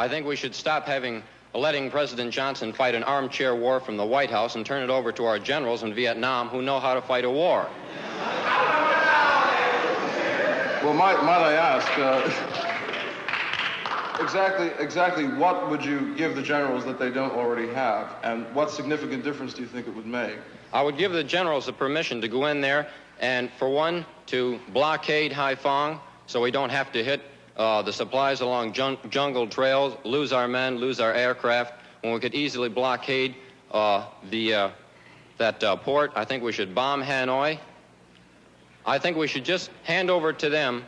I think we should stop letting President Johnson fight an armchair war from the White House and turn it over to our generals in Vietnam who know how to fight a war. Well, might I ask, exactly what would you give the generals that they don't already have, and what significant difference do you think it would make? I would give the generals the permission to go in there and, for one, to blockade Haiphong so we don't have to hit the supplies along jungle trails, lose our men, lose our aircraft, when we could easily blockade that port. I think we should bomb Hanoi. I think we should just hand over to them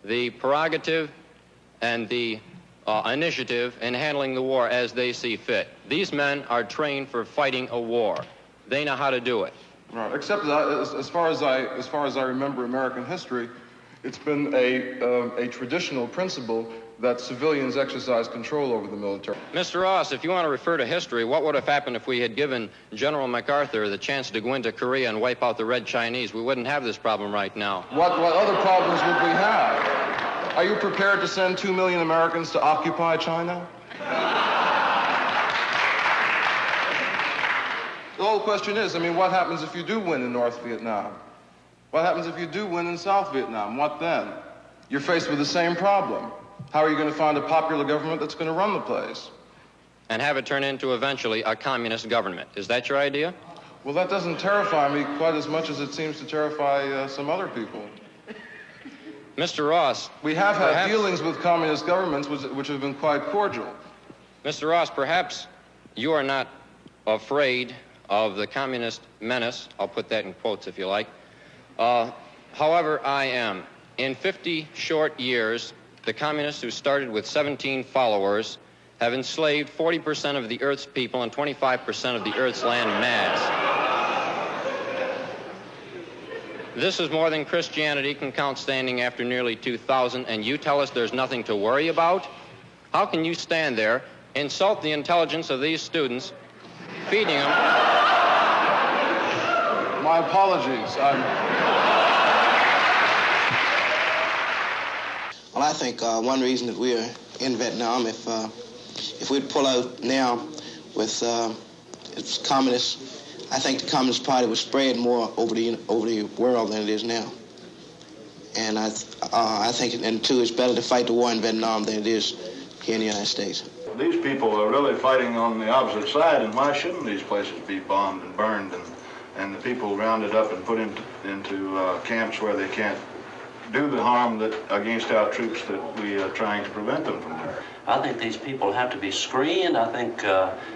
the prerogative and the initiative in handling the war as they see fit. These men are trained for fighting a war. They know how to do it. Right. Except that, as far as I remember American history, it's been a traditional principle that civilians exercise control over the military. Mr. Ross, if you want to refer to history, what would have happened if we had given General MacArthur the chance to go into Korea and wipe out the Red Chinese? We wouldn't have this problem right now. What other problems would we have? Are you prepared to send 2 million Americans to occupy China? The whole question is, I mean, what happens if you do win in North Vietnam? What happens if you do win in South Vietnam? What then? You're faced with the same problem. How are you going to find a popular government that's going to run the place? And have it turn into, eventually, a communist government. Is that your idea? Well, that doesn't terrify me quite as much as it seems to terrify some other people. Mr. Ross... We have had dealings with communist governments which have been quite cordial. Mr. Ross, perhaps you are not afraid of the communist menace. I'll put that in quotes if you like. However, I am. In 50 short years, the communists who started with 17 followers have enslaved 40% of the Earth's people and 25% of the Earth's land mass. This is more than Christianity can count standing after nearly 2,000, and you tell us there's nothing to worry about? How can you stand there, insult the intelligence of these students, feeding them... My apologies. Well, I think one reason that we're in Vietnam, if we'd pull out now with its communists, I think the Communist Party would spread more over the world than it is now. And I think, and two, it's better to fight the war in Vietnam than it is here in the United States. These people are really fighting on the opposite side, and why shouldn't these places be bombed and burned and the people rounded up and put into camps where they can't do the harm against our troops that we are trying to prevent them from doing? I think these people have to be screened. I think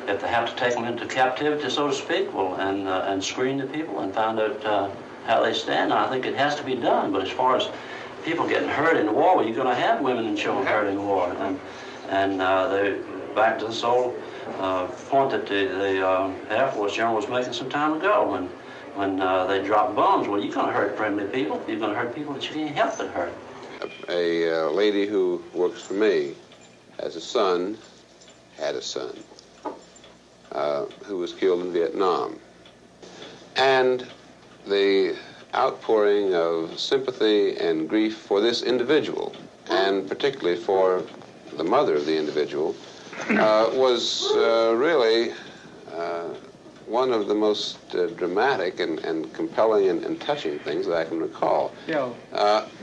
if they have to take them into captivity, so to speak, well, and screen the people and find out how they stand. I think it has to be done. But as far as people getting hurt in war, well, you're going to have women and children hurt in war. And back to this old point that the Air Force general was making some time ago when they drop bombs. Well, you're going to hurt friendly people. You're going to hurt people that you can't help but hurt. A lady who works for me has a son, had a son, who was killed in Vietnam. And the outpouring of sympathy and grief for this individual, and particularly for the mother of the individual, was really one of the most dramatic and compelling and touching things that I can recall. Yeah.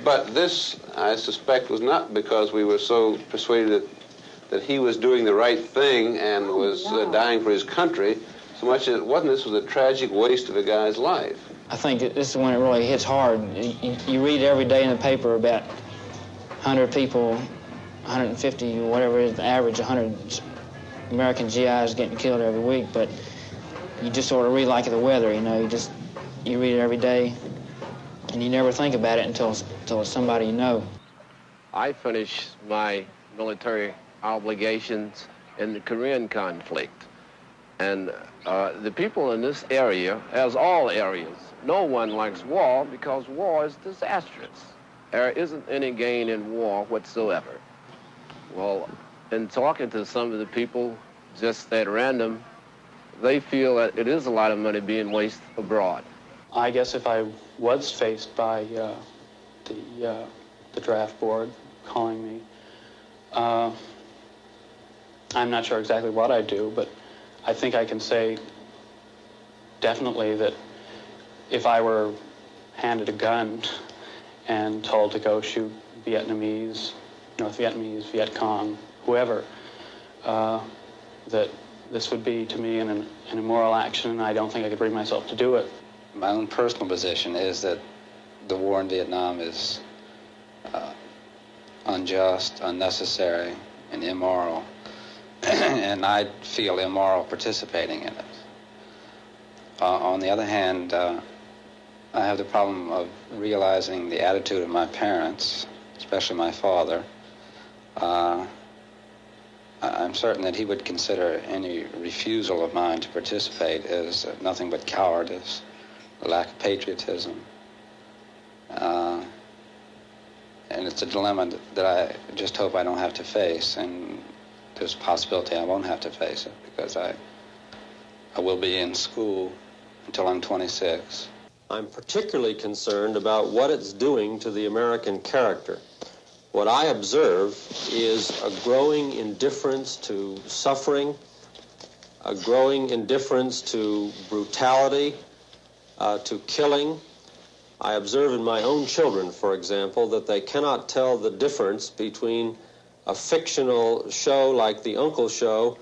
But this, I suspect, was not because we were so persuaded that he was doing the right thing and was dying for his country, so much as it wasn't. This was a tragic waste of a guy's life. I think this is when it really hits hard. You read every day in the paper about 100 people, 150, whatever it is, the average, 100 American GIs getting killed every week, but you just sort of read like the weather, you know. You read it every day, and you never think about it until it's somebody you know. I finished my military obligations in the Korean conflict. And the people in this area, as all areas, no one likes war because war is disastrous. There isn't any gain in war whatsoever. Well, in talking to some of the people just at random, they feel that it is a lot of money being wasted abroad. I guess if I was faced by the draft board calling me, I'm not sure exactly what I'd do, but I think I can say definitely that if I were handed a gun and told to go shoot Vietnamese, North Vietnamese, Viet Cong, whoever, that this would be, to me, an immoral action, and I don't think I could bring myself to do it. My own personal position is that the war in Vietnam is unjust, unnecessary, and immoral, and I feel immoral participating in it. On the other hand, I have the problem of realizing the attitude of my parents, especially my father. I'm certain that he would consider any refusal of mine to participate as nothing but cowardice, a lack of patriotism. And it's a dilemma that I just hope I don't have to face, and there's a possibility I won't have to face it because I will be in school until I'm 26. I'm particularly concerned about what it's doing to the American character. What I observe is a growing indifference to suffering, a growing indifference to brutality, to killing. I observe in my own children, for example, that they cannot tell the difference between a fictional show like The Uncle Show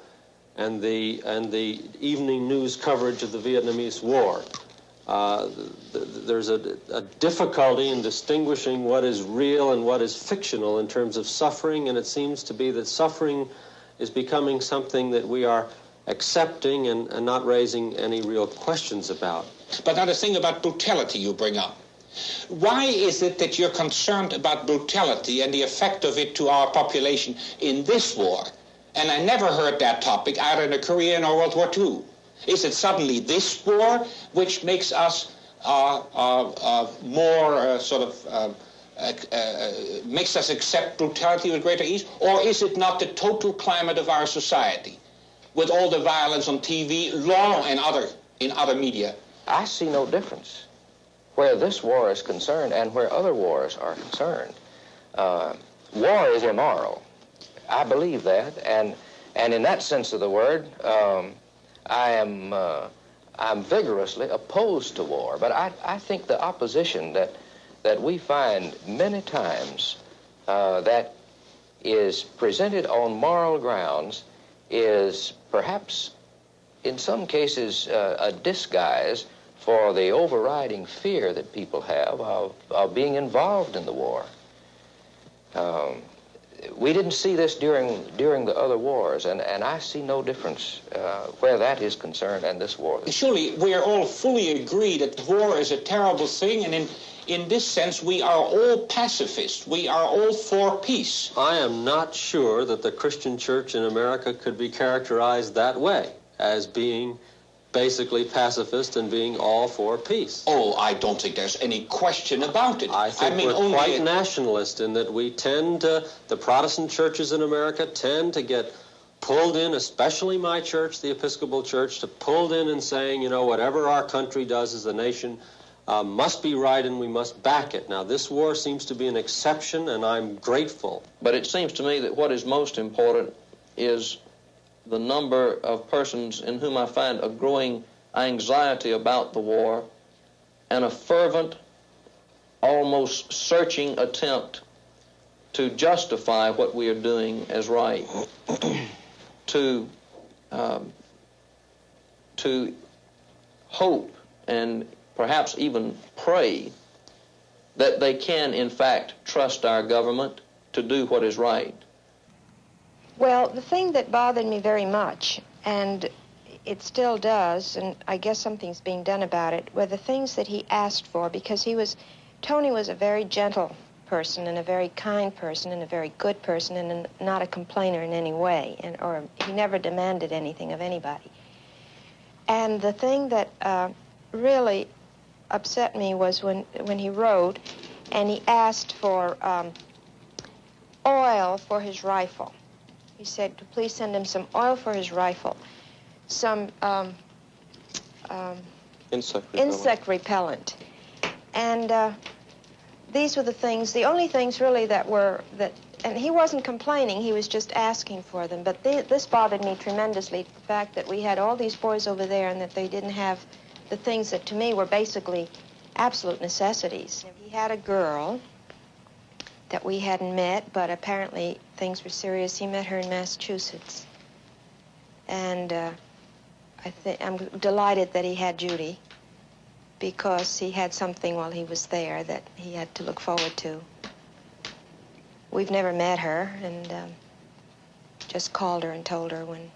and the evening news coverage of the Vietnamese War. There's a difficulty in distinguishing what is real and what is fictional in terms of suffering, and it seems to be that suffering is becoming something that we are accepting and not raising any real questions about. But now the thing about brutality you bring up. Why is it that you're concerned about brutality and the effect of it to our population in this war? And I never heard that topic either in the Korean or World War II. Is it suddenly this war which makes us makes us accept brutality with greater ease? Or is it not the total climate of our society with all the violence on TV, law, and in other media? I see no difference where this war is concerned and where other wars are concerned. War is immoral. I believe that, and in that sense of the word, I'm vigorously opposed to war. But I think the opposition that we find many times that is presented on moral grounds is perhaps in some cases a disguise for the overriding fear that people have of being involved in the war. We didn't see this during the other wars, and I see no difference where that is concerned and this war. Surely we are all fully agreed that war is a terrible thing, and in this sense we are all pacifists. We are all for peace. I am not sure that the Christian church in America could be characterized that way, as being basically pacifist and being all for peace. Oh, I don't think there's any question about it. I think we're quite nationalist in that we tend to, the Protestant churches in America tend to get pulled in, especially my church, the Episcopal Church, to pulled in and saying, you know, whatever our country does as a nation must be right and we must back it. Now, this war seems to be an exception, and I'm grateful. But it seems to me that what is most important is the number of persons in whom I find a growing anxiety about the war and a fervent, almost searching attempt to justify what we are doing as right, to hope and perhaps even pray that they can, in fact, trust our government to do what is right. Well, the thing that bothered me very much, and it still does, and I guess something's being done about it, were the things that he asked for, because Tony was a very gentle person and a very kind person and a very good person and not a complainer in any way, or he never demanded anything of anybody. And the thing that really upset me was when he wrote and he asked for oil for his rifle. He said to please send him some oil for his rifle, some insect repellent. And these were the only things really that and he wasn't complaining, he was just asking for them. But this bothered me tremendously, the fact that we had all these boys over there and that they didn't have the things that to me were basically absolute necessities. He had a girl that we hadn't met, but apparently things were serious. He met her in Massachusetts. And I'm delighted that he had Judy, because he had something while he was there that he had to look forward to. We've never met her, and just called her and told her when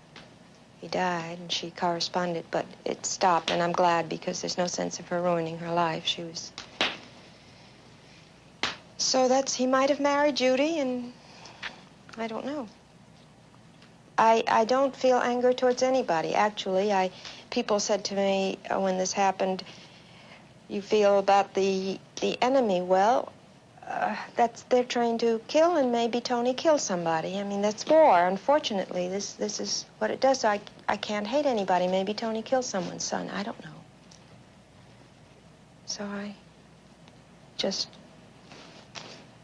he died, and she corresponded, but it stopped, and I'm glad, because there's no sense of her ruining her life. She was... So he might have married Judy, and I don't know. I don't feel anger towards anybody, actually. People said to me when this happened, you feel about the enemy. Well, they're trying to kill, and maybe Tony killed somebody. I mean, that's war. Unfortunately, this is what it does. I can't hate anybody. Maybe Tony killed someone's son. I don't know. So I just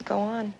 go on.